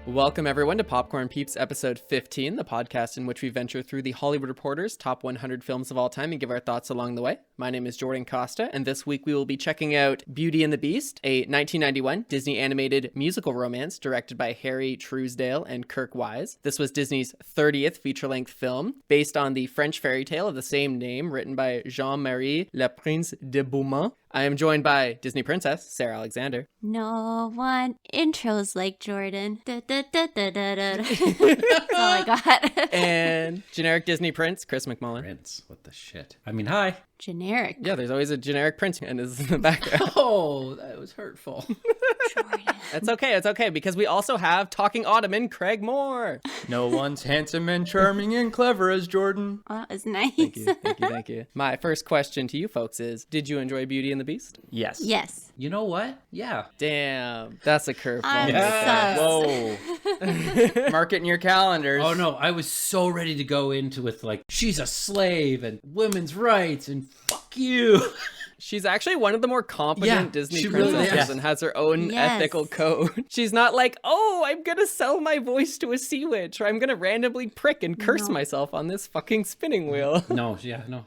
Welcome, everyone, to Popcorn Peeps episode 15, the podcast in which we venture through the Hollywood Reporter's top 100 films of all time and give our thoughts along the way. My name is Jordan Costa, and this week we will be checking out Beauty and the Beast, a 1991 Disney animated musical romance directed by Harry Trousdale and Kirk Wise. This was Disney's 30th feature-length film, based on the French fairy tale of the same name, written by Jean-Marie Le Prince de Beaumont. I am joined by Disney princess, Sara Alexander. No one intros like Jordan. Da, da, da, da, da, da. That's all I got. And generic Disney prince, Chris McMullen. Prince, what the shit? I mean, hi. Generic. Yeah, there's always a generic prince and is in the background. Oh, that was hurtful. Jordan. It's okay, because we also have Talking Ottoman, Craig Moore. No one's handsome and charming and clever as Jordan. Oh, that was nice. Thank you. My first question to you folks is, did you enjoy Beauty and the Beast? Yes. Yes. You know what? Yeah. Damn, that's a curveball. I'm Whoa. Mark it in your calendars. Oh no, I was so ready to go into with like, she's a slave and women's rights and fuck you. She's actually one of the more competent Disney really princesses is. and has her own ethical code. She's not like, oh, I'm gonna sell my voice to a sea witch, or I'm gonna randomly prick and curse myself on this fucking spinning wheel. No.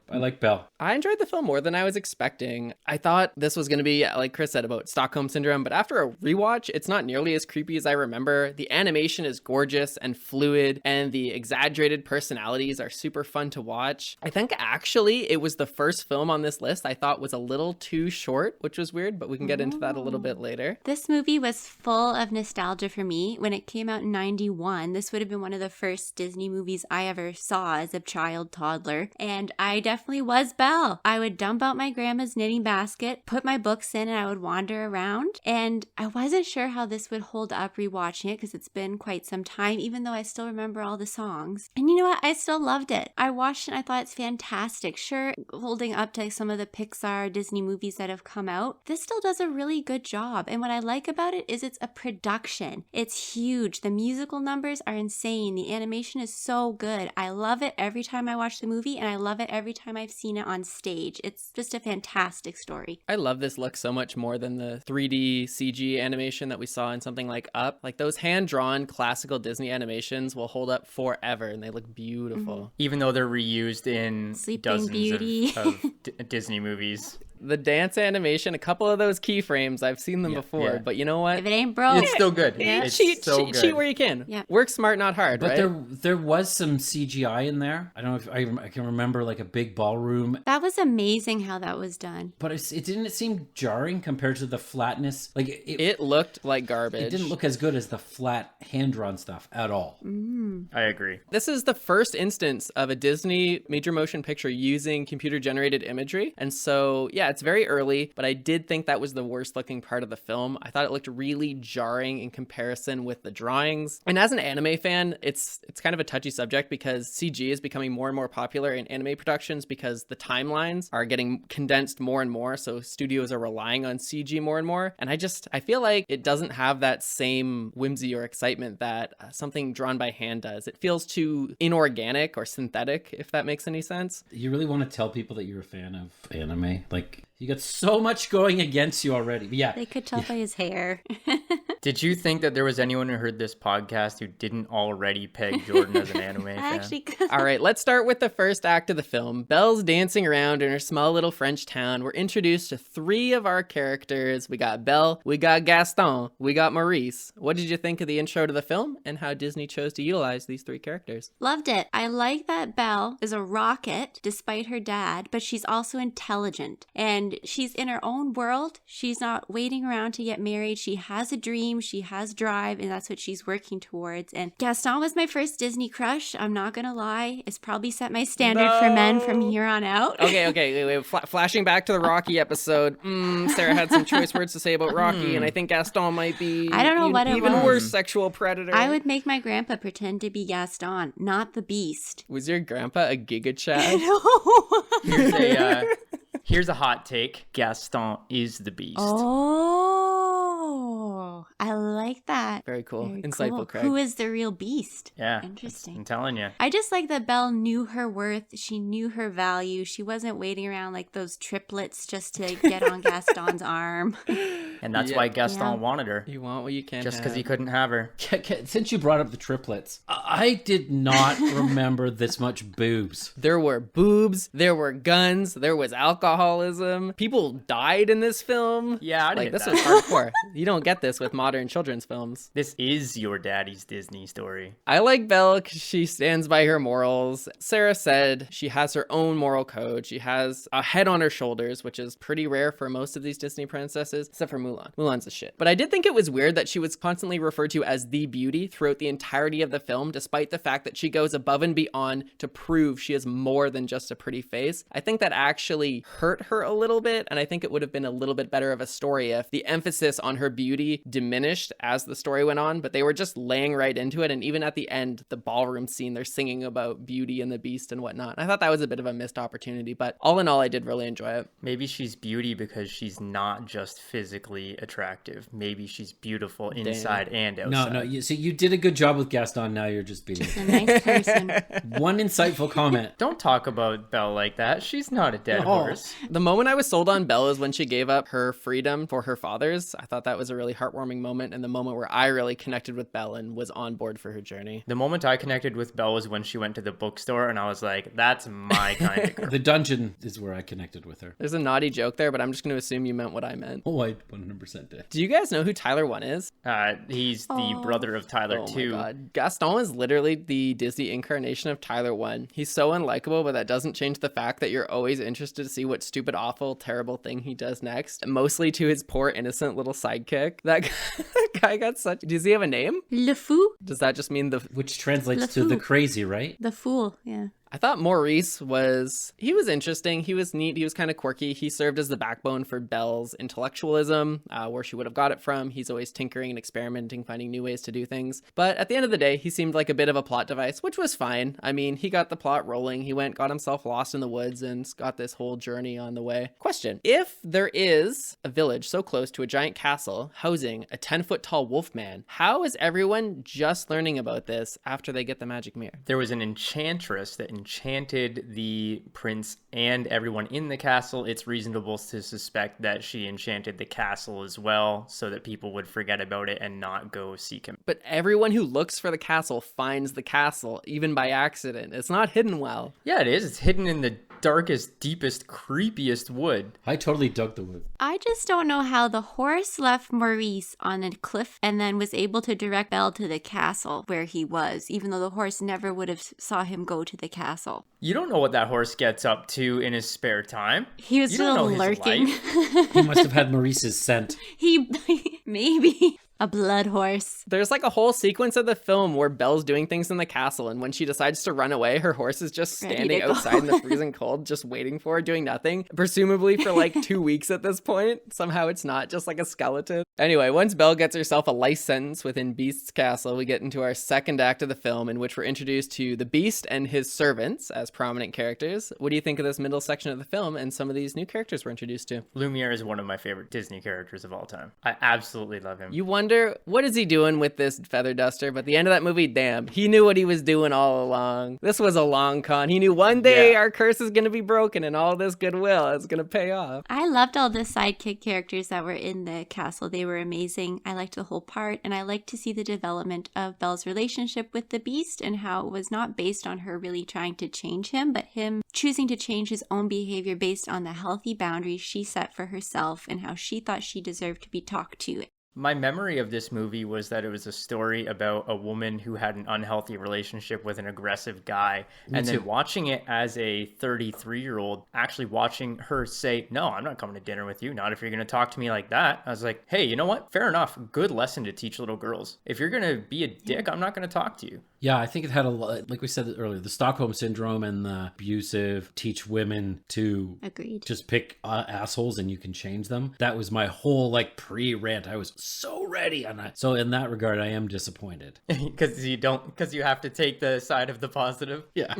I like Belle. I enjoyed the film more than I was expecting. I thought this was gonna be, like Chris said, about Stockholm Syndrome, but after a rewatch, it's not nearly as creepy as I remember. The animation is gorgeous and fluid, and the exaggerated personalities are super fun to watch. I think actually it was the first film on this list I thought was a little too short, which was weird, but we can get into that a little bit later. This movie was full of nostalgia for me. When it came out in 91, this would have been one of the first Disney movies I ever saw as a child toddler, and I definitely was Belle. I would dump out my grandma's knitting basket, put my books in, and I would wander around, and I wasn't sure how this would hold up rewatching it because it's been quite some time, even though I still remember all the songs. And you know what? I still loved it. I watched it and I thought it's fantastic. Sure, holding up to some of the Pixar Disney movies that have come out, this still does a really good job. And what I like about it is it's a production. It's huge. The musical numbers are insane. The animation is so good. I love it every time I watch the movie, and I love it every time I've seen it on stage. It's just a fantastic story. I love this look so much more than the 3D CG animation that we saw in something like Up. Like, those hand-drawn classical Disney animations will hold up forever, and they look beautiful. Even though they're reused in Sleeping dozens Beauty. of Disney movies. The dance animation, a couple of those keyframes, I've seen them before, but you know what? If it ain't broke, It's still good. It's so good. Cheat where you can. Yeah. Work smart, not hard, But right? there was some CGI in there. I don't know if I can remember like a big ballroom, that was amazing how that was done. but it didn't seem jarring compared to the flatness. Like It looked like garbage. it didn't look as good as the flat hand-drawn stuff at all. I agree. This is the first instance of a Disney major motion picture using computer-generated imagery. And so, yeah, it's very early, but I did think that was the worst looking part of the film. I thought it looked really jarring in comparison with the drawings. And as an anime fan, it's kind of a touchy subject because CG is becoming more and more popular in anime productions because the timelines are getting condensed more and more. So studios are relying on CG more and more. And I feel like it doesn't have that same whimsy or excitement that something drawn by hand does. It feels too inorganic or synthetic, if that makes any sense. You really want to tell people that you're a fan of anime? Like, you got so much going against you already. But yeah. They could tell by his hair. Did you think that there was anyone who heard this podcast who didn't already peg Jordan as an anime fan? Actually, All right, let's start with the first act of the film. Belle's dancing around in her small little French town. We're introduced to three of our characters. We got Belle, we got Gaston, we got Maurice. What did you think of the intro to the film and how Disney chose to utilize these three characters? loved it. I like that Belle is a rocket despite her dad, but she's also intelligent and she's in her own world. She's not waiting around to get married. She has a dream, she has drive, and that's what she's working towards. And Gaston was my first Disney crush. I'm not gonna lie. It's probably set my standard for men from here on out. Okay, wait. Flashing back to the Rocky episode, Sarah had some choice words to say about Rocky, and I think Gaston might be I don't know what it even was. worse sexual predator. I would make my grandpa pretend to be Gaston, not the Beast. Was your grandpa a Giga Chad? Here's a hot take. Gaston is the beast. Oh, I like that. Very cool. Very Insightful, cool. Craig. Who is the real Beast? Yeah. Interesting. I'm telling you. I just like that Belle knew her worth. She knew her value. She wasn't waiting around like those triplets just to get on Gaston's arm. And that's why Gaston Yeah. wanted her. You want what you can't Just have. because he couldn't have her. Since you brought up the triplets, I did not remember this much boobs. There were boobs, there were guns, there was alcoholism. People died in this film. Yeah, I'd like hit this that. was hardcore. You don't get this with modern children's films. This is your daddy's Disney story. I like Belle because she stands by her morals. Sarah said she has her own moral code. She has a head on her shoulders, which is pretty rare for most of these Disney princesses, except for Mulan. Mulan's a shit. But I did think it was weird that she was constantly referred to as the beauty throughout the entirety of the film, despite the fact that she goes above and beyond to prove she is more than just a pretty face. I think that actually hurt her a little bit, and I think it would have been a little bit better of a story if the emphasis on her beauty diminished as the story went on, but they were just laying right into it. And even at the end, the ballroom scene, they're singing about Beauty and the Beast and whatnot. I thought that was a bit of a missed opportunity, but all in all, I did really enjoy it. Maybe she's beauty because she's not just physically attractive. Maybe she's beautiful inside and outside. No, you did a good job with Gaston. Now you're just beating A nice person. One insightful comment. Don't talk about Belle like that. She's not a dead horse. The moment I was sold on Belle is when she gave up her freedom for her father's. I thought that was a really heartwarming moment, and the moment where I really connected with Belle and was on board for her journey. The moment I connected with Belle was when she went to the bookstore, and I was like, that's my kind of girl. The dungeon is where I connected with her. There's a naughty joke there, but I'm just going to assume you meant what I meant. Oh, I 100% did. Do you guys know who Tyler 1 is? He's the brother of Tyler Oh 2. my god. Gaston is literally the Disney incarnation of Tyler 1. He's so unlikable, but that doesn't change the fact that you're always interested to see what stupid, awful, terrible thing he does next. Mostly to his poor, innocent little sidekick. That guy got such... Does he have a name? Le Fou? Does that just mean the... Which translates Le to the Fou. crazy, right? The Fool, yeah. I thought Maurice was interesting. He was neat. He was kind of quirky. He served as the backbone for Belle's intellectualism, where she would have got it from. He's always tinkering and experimenting, finding new ways to do things. But at the end of the day, he seemed like a bit of a plot device, which was fine. I mean, he got the plot rolling. He got himself lost in the woods and got this whole journey on the way. Question. If there is a village so close to a giant castle housing a 10-foot tall wolf man, how is everyone just learning about this after they get the magic mirror? There was an enchantress that enchanted the prince and everyone in the castle. It's reasonable to suspect that she enchanted the castle as well, so that people would forget about it and not go seek him. But everyone who looks for the castle finds the castle, even by accident. It's not hidden well. Yeah, it is. It's hidden in the darkest, deepest, creepiest wood. I totally dug the wood. I just don't know how the horse left Maurice on a cliff and then was able to direct Belle to the castle where he was, even though the horse never would have saw him go to the castle. You don't know what that horse gets up to in his spare time. He was You don't still know his lurking. life. He must have had Maurice's scent. He maybe a blood horse. There's like a whole sequence of the film where Belle's doing things in the castle, and when she decides to run away, her horse is just Ready standing to go. outside in the freezing cold, just waiting for her, doing nothing. Presumably for like 2 weeks at this point. Somehow it's not just like a skeleton. Anyway, once Belle gets herself a life sentence within Beast's castle, we get into our second act of the film, in which we're introduced to the Beast and his servants as prominent characters. What do you think of this middle section of the film and some of these new characters we're introduced to? Lumiere is one of my favorite Disney characters of all time. I absolutely love him. You wonder, what is he doing with this feather duster? But at the end of that movie, damn, he knew what he was doing all along. This was a long con. He knew one day our curse is going to be broken and all this goodwill is going to pay off. I loved all the sidekick characters that were in the castle. They were amazing. I liked the whole part, and I liked to see the development of Belle's relationship with the Beast and how it was not based on her really trying to change him, but him choosing to change his own behavior based on the healthy boundaries she set for herself and how she thought she deserved to be talked to. My memory of this movie was that it was a story about a woman who had an unhealthy relationship with an aggressive guy. And then watching it as a 33-year-old, actually watching her say, no, I'm not coming to dinner with you. Not if you're going to talk to me like that. I was like, hey, you know what? Fair enough. Good lesson to teach little girls. If you're going to be a dick, I'm not going to talk to you. Yeah, I think it had a lot, like we said earlier, the Stockholm Syndrome and the abusive, teach women to Agreed. just pick assholes and you can change them. That was my whole like pre-rant. I was so ready on that. So in that regard, I am disappointed. Because you have to take the side of the positive. Yeah.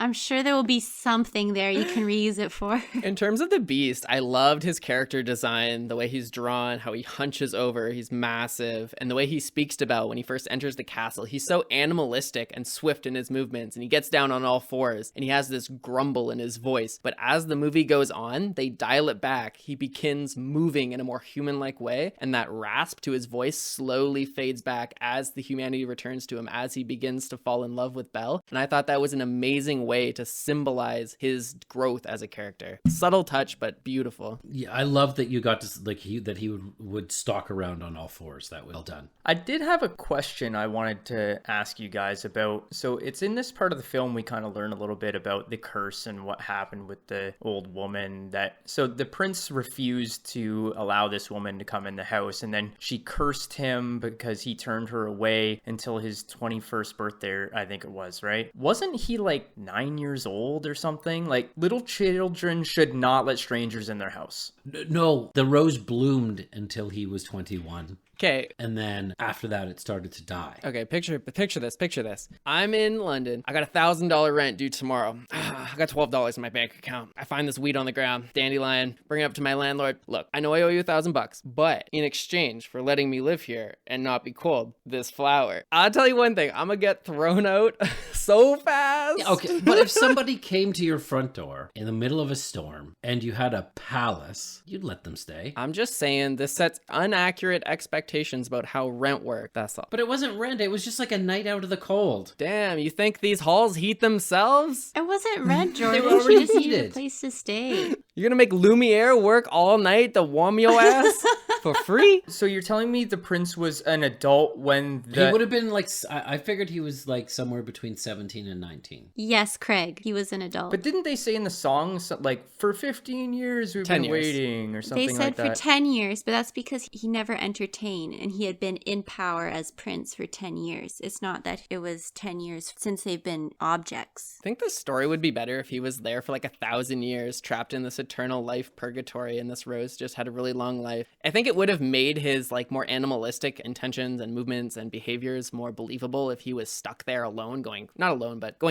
I'm sure there will be something there you can reuse it for. In terms of the Beast, I loved his character design, the way he's drawn, how he hunches over, he's massive, and the way he speaks to Belle when he first enters the castle. He's so animalistic and swift in his movements, and he gets down on all fours, and he has this grumble in his voice. But as the movie goes on, they dial it back. He begins moving in a more human-like way, and that rasp to his voice slowly fades back as the humanity returns to him, as he begins to fall in love with Belle. And I thought that was an amazing way to symbolize his growth as a character. Subtle touch, but beautiful. Yeah, I love that you got to like that he would stalk around on all fours. That was well done. I did have a question I wanted to ask you guys about. So it's in this part of the film we kind of learn a little bit about the curse and what happened with the old woman. So the prince refused to allow this woman to come in the house, and then she cursed him because he turned her away until his 21st birthday, I think it was, right? Wasn't he like 9 years old or something? Like, little children should not let strangers in their house. No, the rose bloomed until he was 21. Okay. And then after that, it started to die. Okay, picture this. I'm in London. I got a $1,000 rent due tomorrow. I got $12 in my bank account. I find this weed on the ground, dandelion, bring it up to my landlord. Look, I know I owe you $1,000, but in exchange for letting me live here and not be cold, this flower. I'll tell you one thing, I'm gonna get thrown out so fast. Yeah, okay, but if somebody came to your front door in the middle of a storm and you had a palace, you'd let them stay. I'm just saying this sets inaccurate expectations about how rent worked, that's all. But it wasn't rent, it was just like a night out of the cold. Damn, you think these halls heat themselves? It wasn't rent, Jordan. They were already She just needed heated. a place to stay. You're gonna make Lumiere work all night to warm your ass for free? So you're telling me the prince was an adult when He would have been like, I figured he was like somewhere between 17 and 19. Yes, Craig. He was an adult. But didn't they say in the song, like, for 15 years we've 10 been years. waiting or something They like said that? for 10 years, but that's because he never entertained and he had been in power as prince for 10 years. It's not that it was 10 years since they've been objects. I think the story would be better if he was there for like 1,000 years, trapped in this eternal life purgatory, and this rose just had a really long life. I think it would have made his like more animalistic intentions and movements and behaviors more believable if he was stuck there alone, going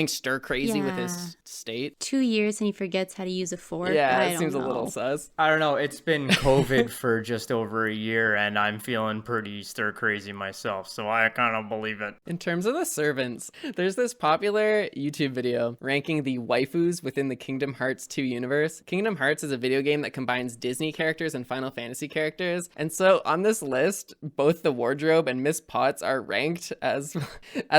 stir crazy with his state. 2 years and he forgets how to use a fork. Yeah, I it don't seems a know. little sus. I don't know. It's been COVID for just over a year, and I'm feeling pretty stir crazy myself, so I kind of believe it. In terms of the servants, there's this popular YouTube video ranking the waifus within the Kingdom Hearts 2 universe. Kingdom Hearts is a video game that combines Disney characters and Final Fantasy characters, and so on this list, both the wardrobe and Miss Potts are ranked as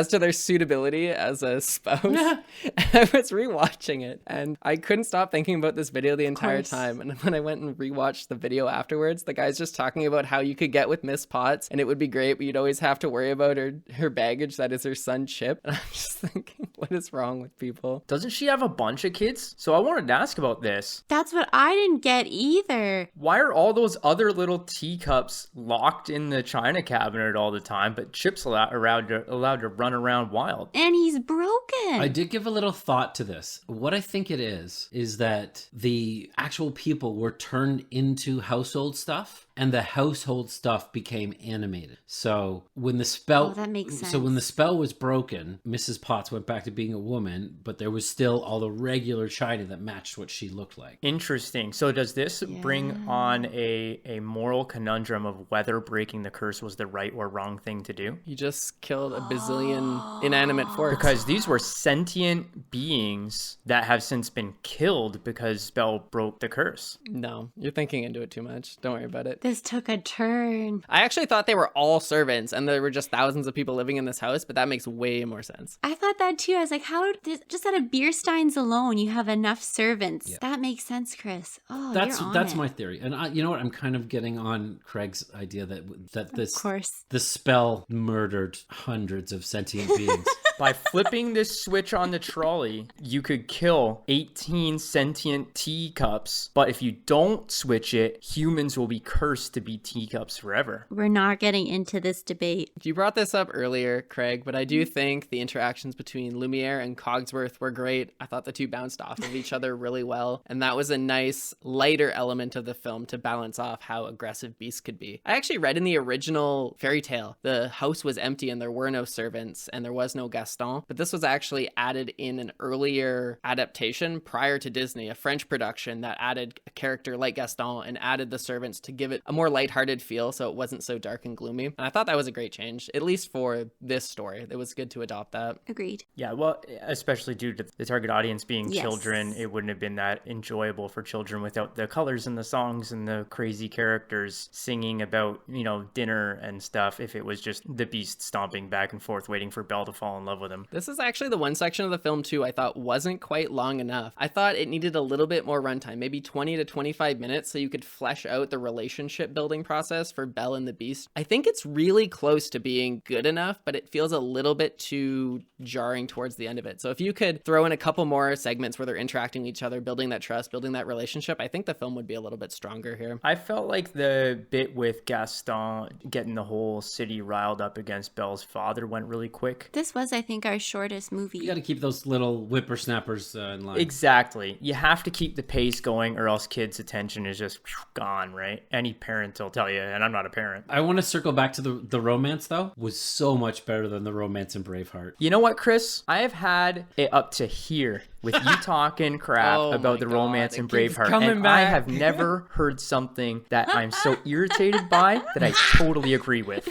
to their suitability as a spouse. I was rewatching it, and I couldn't stop thinking about this video the entire time, and when I went and rewatched the video afterwards, the guy's just talking about how you could get with Miss Potts, and it would be great, but you'd always have to worry about her baggage, that is her son Chip. And I'm just thinking, what is wrong with people? Doesn't she have a bunch of kids? So I wanted to ask about this. That's what I didn't get either. Why are all those other little teacups locked in the china cabinet all the time, but Chip's allowed to run around wild? And he's broken. I did give a little thought to this. What I think it is that the actual people were turned into household stuff, and the household stuff became animated. So when the spell, that makes sense. So when the spell was broken, Mrs. Potts went back to being a woman, but there was still all the regular china that matched what she looked like. Interesting. So does this bring on a moral conundrum of whether breaking the curse was the right or wrong thing to do? You just killed a bazillion inanimate forks. Because these were sentient beings that have since been killed because Belle broke the curse. No, you're thinking into it too much. Don't worry about it. This took a turn. I actually thought they were all servants and there were just thousands of people living in this house, but that makes way more sense. I thought that too. I was like, how just out of beer steins alone, you have enough servants. Yeah. That makes sense, Chris. Oh, That's you're my theory. And you know what? I'm kind of getting on Craig's idea that this Of course. the spell murdered hundreds of sentient beings. By flipping this switch on the trolley, you could kill 18 sentient teacups, but if you don't switch it, humans will be cursed to be teacups forever. We're not getting into this debate. You brought this up earlier, Craig, but I do think the interactions between Lumiere and Cogsworth were great. I thought the two bounced off of each other really well, and that was a nice, lighter element of the film to balance off how aggressive beasts could be. I actually read in the original fairy tale, the house was empty and there were no servants and there was no guest Gaston, but this was actually added in an earlier adaptation prior to Disney, a French production that added a character like Gaston and added the servants to give it a more lighthearted feel so it wasn't so dark and gloomy. And I thought that was a great change, at least for this story. It was good to adopt that. Agreed. Yeah, well, especially due to the target audience being Yes. children, it wouldn't have been that enjoyable for children without the colors and the songs and the crazy characters singing about, dinner and stuff if it was just the beast stomping back and forth waiting for Belle to fall in love with him. This is actually the one section of the film, too, I thought wasn't quite long enough. I thought it needed a little bit more runtime, maybe 20 to 25 minutes, so you could flesh out the relationship building process for Belle and the Beast. I think it's really close to being good enough, but it feels a little bit too jarring towards the end of it. So if you could throw in a couple more segments where they're interacting with each other, building that trust, building that relationship, I think the film would be a little bit stronger here. I felt like the bit with Gaston getting the whole city riled up against Belle's father went really quick. This was, I think, our shortest movie. You got to keep those little whippersnappers in line. Exactly. You have to keep the pace going or else kids' attention is just gone, right? Any parent will tell you, and I'm not a parent. I want to circle back to the romance, though. Was so much better than the romance in Braveheart. You know what, Chris? I have had it up to here with you talking crap Oh about my the God, romance it in keeps Braveheart. coming And back. I have never heard something that I'm so irritated by that I totally agree with.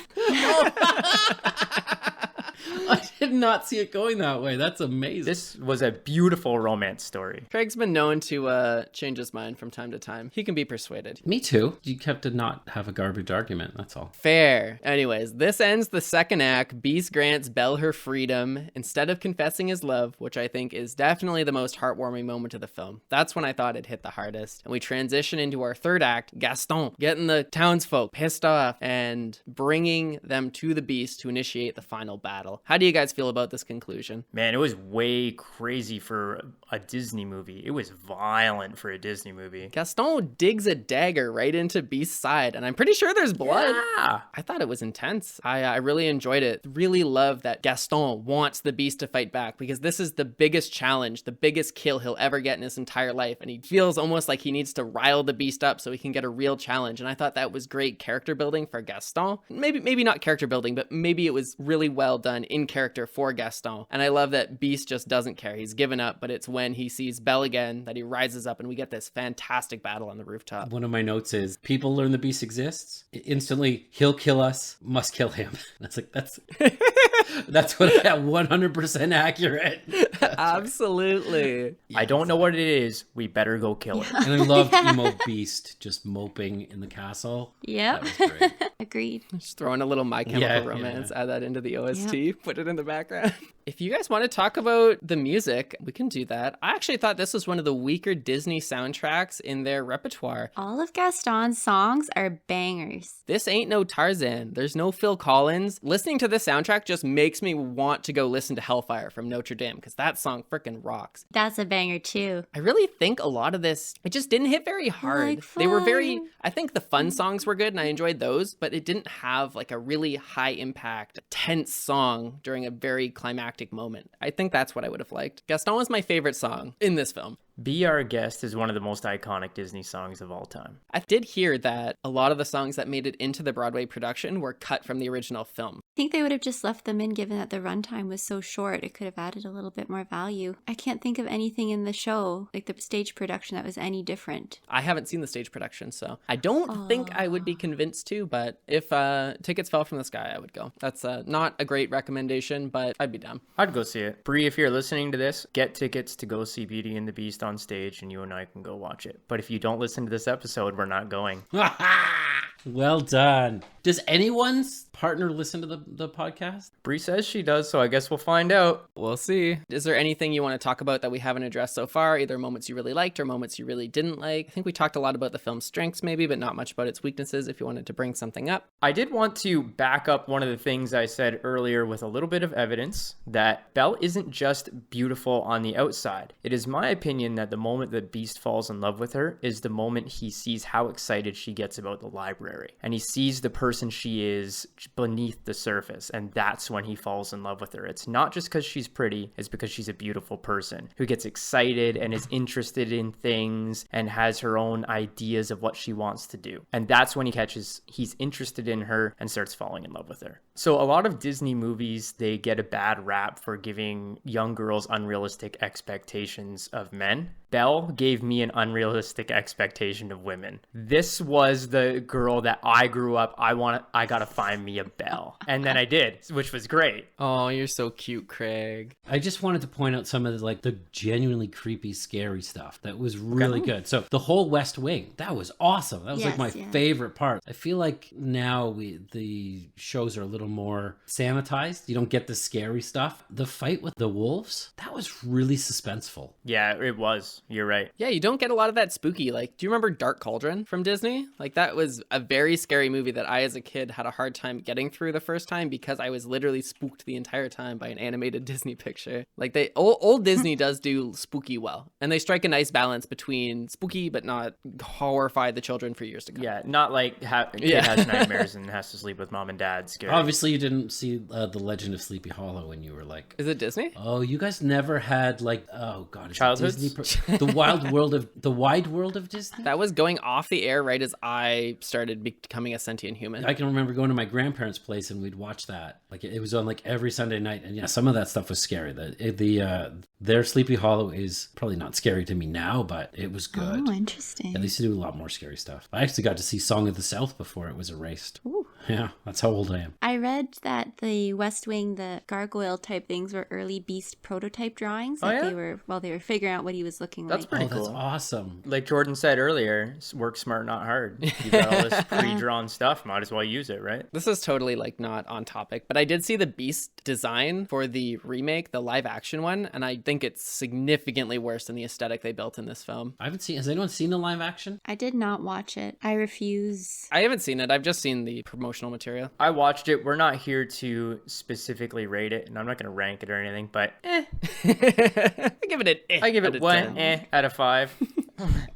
I did not see it going that way. That's amazing. This was a beautiful romance story. Craig's been known to change his mind from time to time. He can be persuaded. Me too. You kept to not have a garbage argument. That's all. Fair. Anyways, this ends the second act. Beast grants Belle her freedom instead of confessing his love, which I think is definitely the most heartwarming moment of the film. That's when I thought it hit the hardest. And we transition into our third act, Gaston getting the townsfolk pissed off and bringing them to the Beast to initiate the final battle. How do you guys feel about this conclusion? Man, it was way crazy for a Disney movie. It was violent for a Disney movie. Gaston digs a dagger right into Beast's side, and I'm pretty sure there's blood. Yeah. I thought it was intense. I really enjoyed it. Really love that Gaston wants the Beast to fight back because this is the biggest challenge, the biggest kill he'll ever get in his entire life. And he feels almost like he needs to rile the Beast up so he can get a real challenge. And I thought that was great character building for Gaston. Maybe not character building, but maybe it was really well done in character for Gaston. And I love that Beast just doesn't care. He's given up, but it's when he sees Belle again that he rises up and we get this fantastic battle on the rooftop. One of my notes is people learn the beast exists. Instantly, he'll kill us, must kill him. That's like, that's what that 100% accurate. Absolutely. I don't know what it is. We better go kill it. And I loved emo Beast just moping in the castle. Yep. That was great. Agreed. Just throwing a little My Chemical Yeah, Romance, yeah. add that into the OST, put it in the background. If you guys want to talk about the music, we can do that. I actually thought this was one of the weaker Disney soundtracks in their repertoire. All of Gaston's songs are bangers. This ain't no Tarzan. There's no Phil Collins. Listening to this soundtrack just makes me want to go listen to Hellfire from Notre Dame because that song freaking rocks. That's a banger too. I really think a lot of this, it just didn't hit very hard. Like They were very, fire. I think the fun songs were good and I enjoyed those, but it didn't have like a really high impact, tense song during a very climactic moment. I think that's what I would have liked. Gaston was my favorite song in this film. Be Our Guest is one of the most iconic Disney songs of all time. I did hear that a lot of the songs that made it into the Broadway production were cut from the original film. I think they would have just left them in given that the runtime was so short. It could have added a little bit more value. I can't think of anything in the show, like the stage production, that was any different. I haven't seen the stage production, so I don't think I would be convinced to, but if tickets fell from the sky, I would go. That's not a great recommendation, but I'd be down. I'd go see it. Bree, if you're listening to this, get tickets to go see Beauty and the Beast on stage and you and I can go watch it. But if you don't listen to this episode, we're not going. Well done. Does anyone's partner listen to the podcast? Bree says she does, so I guess we'll find out. We'll see. Is there anything you want to talk about that we haven't addressed so far? Either moments you really liked or moments you really didn't like? I think we talked a lot about the film's strengths maybe, but not much about its weaknesses if you wanted to bring something up. I did want to back up one of the things I said earlier with a little bit of evidence that Belle isn't just beautiful on the outside. It is my opinion that the moment that Beast falls in love with her is the moment he sees how excited she gets about the library. And he sees the person person she is beneath the surface. And that's when he falls in love with her. It's not just because she's pretty, it's because she's a beautiful person who gets excited and is interested in things and has her own ideas of what she wants to do. And that's when he's interested in her and starts falling in love with her. So a lot of Disney movies, they get a bad rap for giving young girls unrealistic expectations of men. Belle gave me an unrealistic expectation of women. This was the girl that I grew up, I gotta find me a Belle. And then I did, which was great. Oh, you're so cute, Craig. I just wanted to point out some of the genuinely creepy, scary stuff that was really good. So the whole West Wing, that was awesome. That was my favorite part. I feel like now the shows are a little more sanitized. You don't get the scary stuff. The fight with the wolves, that was really suspenseful. Yeah, it was. You're right. Yeah, you don't get a lot of that spooky. Like, do you remember Dark Cauldron from Disney? Like, that was a very scary movie that I, as a kid, had a hard time getting through the first time because I was literally spooked the entire time by an animated Disney picture. Like, old Disney does do spooky well, and they strike a nice balance between spooky but not horrify the children for years to come. Yeah, not like kid has nightmares and has to sleep with mom and dad. Scary. Obviously, you didn't see The Legend of Sleepy Hollow when you were like... Is it Disney? Oh, you guys never had oh god, is Childhoods? it Disney? The wide world of Disney? That was going off the air right as I started becoming a sentient human. I can remember going to my grandparents' place and we'd watch that. Like it was on like every Sunday night, and yeah, some of that stuff was scary. Their Sleepy Hollow is probably not scary to me now, but it was good. Oh, interesting. At least they do a lot more scary stuff. I actually got to see Song of the South before it was erased. Ooh. Yeah, that's how old I am. I read that the West Wing, the gargoyle type things were early Beast prototype drawings. Oh, That yeah? they were figuring out what he was looking That's like. pretty That's cool. awesome. Like Jordan said earlier, work smart, not hard. You got all this pre-drawn stuff, might as well use it, right? This is totally like not on topic, but I did see the Beast design for the remake, the live action one, and I think it's significantly worse than the aesthetic they built in this film. Has anyone seen the live action? I did not watch it. I refuse. I haven't seen it. I've just seen the promotional material. I watched it. We're not here to specifically rate it, and I'm not going to rank it or anything, but I give it an I give out it of 1 10. out of 5.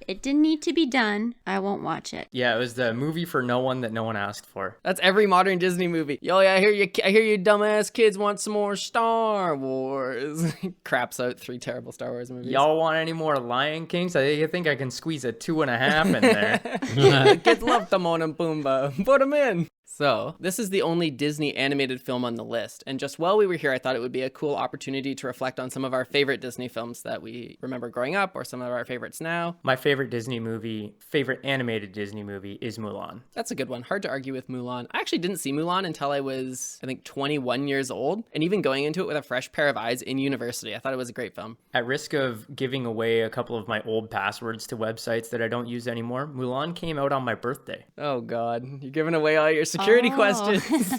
It didn't need to be done. I won't watch it. Yeah, it was the movie for no one that no one asked for. That's every modern Disney movie. Yo, I hear you dumbass kids want some more Star Wars. Craps out 3 terrible Star Wars movies. Y'all want any more Lion Kings? I think I can squeeze a 2.5 in there. Kids love Timon and Pumbaa. Put them in. So, this is the only Disney animated film on the list, and just while we were here, I thought it would be a cool opportunity to reflect on some of our favorite Disney films that we remember growing up, or some of our favorites now. My favorite animated Disney movie is Mulan. That's a good one. Hard to argue with Mulan. I actually didn't see Mulan until I was, I think, 21 years old, and even going into it with a fresh pair of eyes in university, I thought it was a great film. At risk of giving away a couple of my old passwords to websites that I don't use anymore, Mulan came out on my birthday. Oh God, you're giving away all your security questions.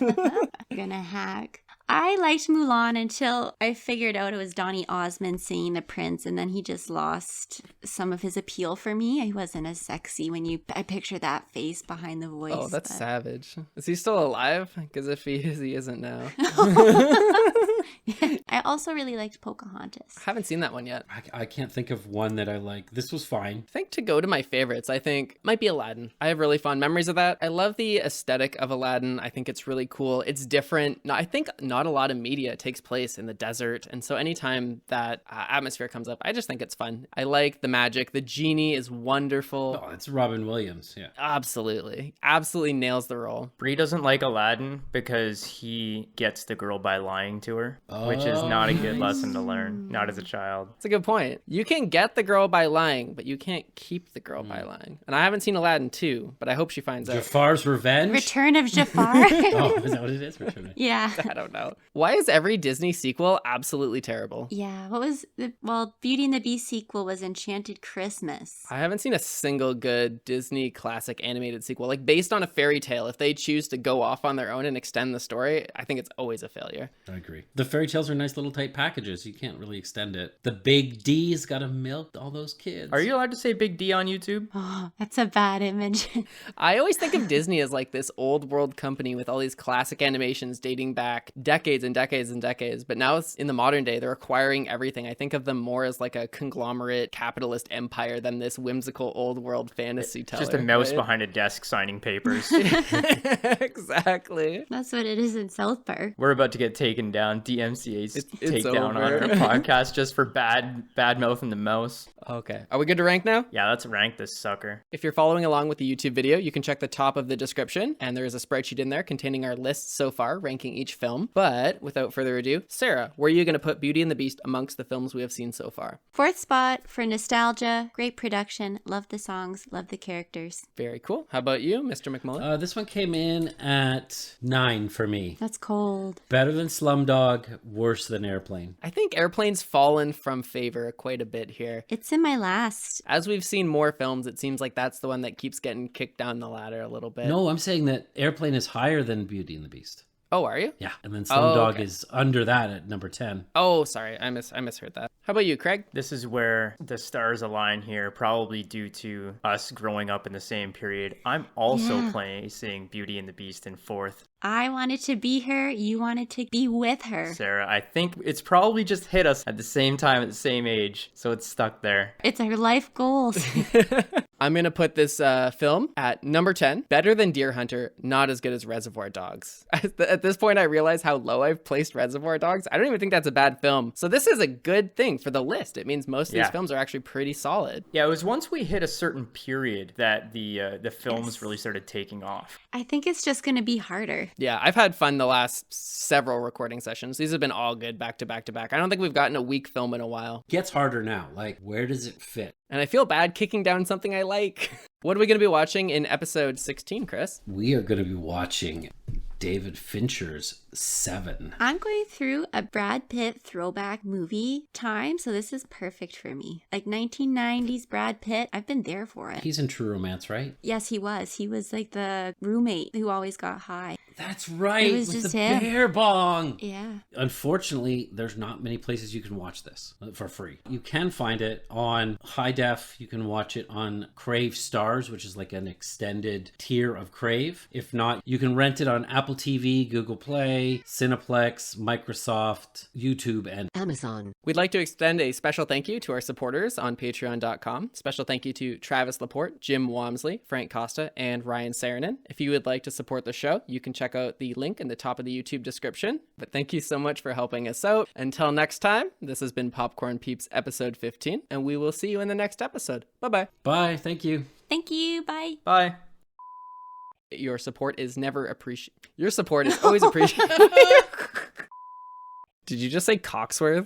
Gonna hack. I liked Mulan until I figured out it was Donny Osmond singing the prince, and then he just lost some of his appeal for me. He wasn't as sexy I picture that face behind the voice. Oh, that's savage. Is he still alive? Because if he is, he isn't now. I also really liked Pocahontas. I haven't seen that one yet. I can't think of one that I like. This was fine. I think to go to my favorites, I think might be Aladdin. I have really fond memories of that. I love the aesthetic of Aladdin. I think it's really cool. It's different. I think not a lot of media takes place in the desert. And so anytime that atmosphere comes up, I just think it's fun. I like the magic. The genie is wonderful. Oh, it's Robin Williams. Yeah. Absolutely. Absolutely nails the role. Bree doesn't like Aladdin because he gets the girl by lying to her, which is not a good lesson to learn, not as a child. That's a good point. You can get the girl by lying, but you can't keep the girl by lying. And I haven't seen Aladdin 2, but I hope she finds out. Jafar's Revenge? Return of Jafar. Oh, is that what it is? Return of... Yeah. I don't know. Why is every Disney sequel absolutely terrible? Yeah. What was Beauty and the Beast sequel was Enchanted Christmas. I haven't seen a single good Disney classic animated sequel. Like, based on a fairy tale, if they choose to go off on their own and extend the story, I think it's always a failure. I agree. The fairy tales are nice little tight packages. You can't really extend it. The big D's got to milk all those kids. Are you allowed to say Big D on YouTube? Oh, that's a bad image. I always think of Disney as like this old world company with all these classic animations dating back decades and decades and decades. But now it's in the modern day, they're acquiring everything. I think of them more as like a conglomerate capitalist empire than this whimsical old world fantasy teller. Just a mouse right? behind a desk signing papers. Exactly. That's what it is in South Park. We're about to get taken down. DMCA's It's takedown on over. our podcast just for bad mouthing the mouse. Okay. Are we good to rank now? Yeah, let's rank this sucker. If you're following along with the YouTube video, you can check the top of the description, and there is a spreadsheet in there containing our lists so far, ranking each film. But without further ado, Sarah, where are you going to put Beauty and the Beast amongst the films we have seen so far? 4th spot for nostalgia, great production, love the songs, love the characters. Very cool. How about you, Mr. McMullen? This one came in at 9 for me. That's cold. Better than Slumdog, worse than Airplane. I think Airplane's fallen from favor quite a bit here. It's in my last. As we've seen more films, it seems like that's the one that keeps getting kicked down the ladder a little bit. No, I'm saying that Airplane is higher than Beauty and the Beast. Oh, are you? Yeah, and then Slumdog okay. is under that at number 10. Oh, sorry. I misheard that. How about you, Craig? This is where the stars align here, probably due to us growing up in the same period. I'm also placing Beauty and the Beast in 4th. I wanted to be her, you wanted to be with her. Sarah, I think it's probably just hit us at the same time, at the same age, so it's stuck there. It's our life goals. I'm going to put this film at number 10. Better than Deer Hunter, not as good as Reservoir Dogs. At this point, I realize how low I've placed Reservoir Dogs. I don't even think that's a bad film. So this is a good thing for the list. It means most of these films are actually pretty solid. Yeah, it was once we hit a certain period that the films really started taking off. I think it's just going to be harder. Yeah, I've had fun the last several recording sessions. These have been all good back to back to back. I don't think we've gotten a weak film in a while. Gets harder now. Like, where does it fit? And I feel bad kicking down something I like. What are we going to be watching in episode 16, Chris? We are going to be watching David Fincher's Seven. I'm going through a Brad Pitt throwback movie time, so this is perfect for me. Like 1990s Brad Pitt, I've been there for it. He's in True Romance, right? Yes, he was. He was like the roommate who always got high. That's right. It was with just the him. bear bong. Yeah. Unfortunately, there's not many places you can watch this for free. You can find it on high def. You can watch it on Crave Stars, which is like an extended tier of Crave. If not, you can rent it on Apple TV, Google Play, Cineplex, Microsoft, YouTube, and Amazon. We'd like to extend a special thank you to our supporters on patreon.com. Special thank you to Travis Laporte, Jim Walmsley, Frank Costa, and Ryan Saranen. If you would like to support the show, you can check out the link in the top of the YouTube description. But thank you so much for helping us out. Until next time, this has been Popcorn Peeps episode 15, and we will see you in the next episode. Bye-bye. bye. Thank you. Thank you. Bye. Bye. Your support is never appreciated. Your support is always appreciated. Did you just say Cogsworth?